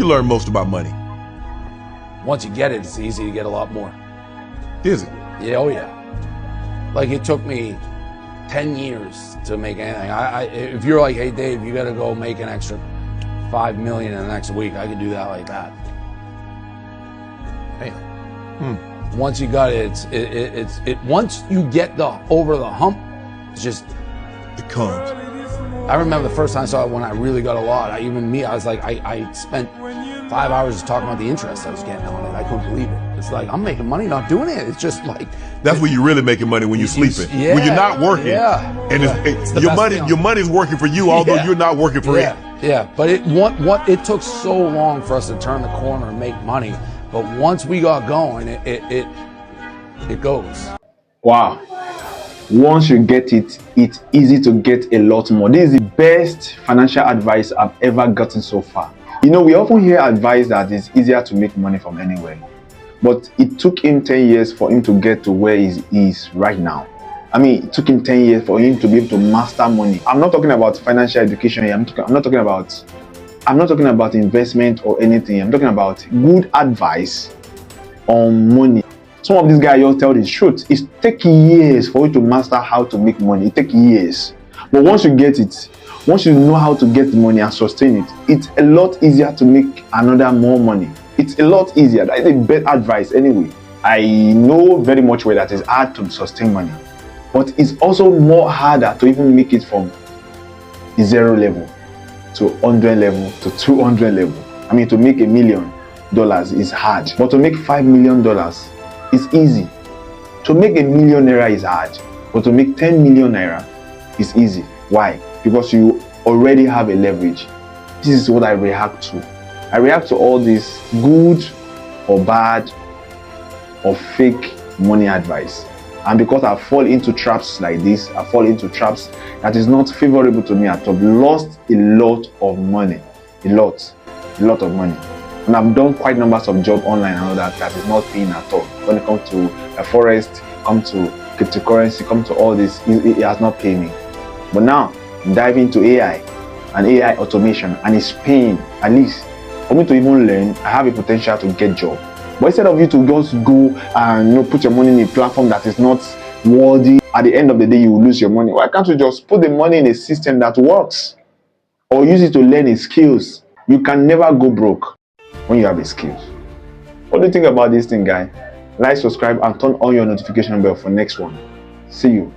learn most about money? Once you get it, it's easy to get a lot more. Is it? Yeah, oh yeah. Like it took me 10 years to make anything. If you're like, hey Dave, you gotta go make an extra $5 million in the next week, I could do that like that. Damn. Once you got it, once you get over the hump, it's just, it comes. I remember the first time I saw it when I really got a lot. I was like, I spent 5 hours just talking about the interest I was getting on it. I couldn't believe it. It's like, I'm making money not doing it. It's just like. That's when you're really making money, when you're sleeping. Yeah, when you're not working. Yeah. And your money's working for you, although you're not working for it. Yeah, but it took so long for us to turn the corner and make money. But once we got going, it goes. Wow. Once you get it, it's easy to get a lot more. This is the best financial advice I've ever gotten so far. You know, we often hear advice that it's easier to make money from anywhere. But it took him 10 years for him to get to where he is right now. I mean, it took him 10 years for him to be able to master money. I'm not talking about financial education here. I'm not talking about investment or anything. I'm talking about good advice on money. Some of these guys just tell the truth. It takes years for you to master how to make money. It takes years. But once you get it, once you know how to get money and sustain it, it's a lot easier to make more money. It's a lot easier. That is a bad advice anyway. I know very much well that it's hard to sustain money. But it's also more harder to even make it from 0 level to 100 level to 200 level. I mean, to make $1 million is hard. But to make $5 million is easy. To make $1 million naira is hard. But to make 10 million naira is easy. Why? Because you already have a leverage. This is what I react to. I react to all this good or bad or fake money advice. And because I fall into traps like this, I fall into traps that is not favorable to me at all. I've lost a lot of money. A lot of money. And I've done quite numbers of jobs online and all that is not paying at all. When it comes to a forest, come to cryptocurrency, come to all this, it has not paid me. But now, dive into AI and AI automation, and it's paying. At least for me to even learn, I have a potential to get job. But instead of you to just go and put your money in a platform that is not worthy, at the end of the day you will lose your money. Why can't you just put the money in a system that works, or use it to learn a skills? You can never go broke when you have a skills. What do you think about this thing, guy? Like, subscribe, and turn on your notification bell for next one. See you.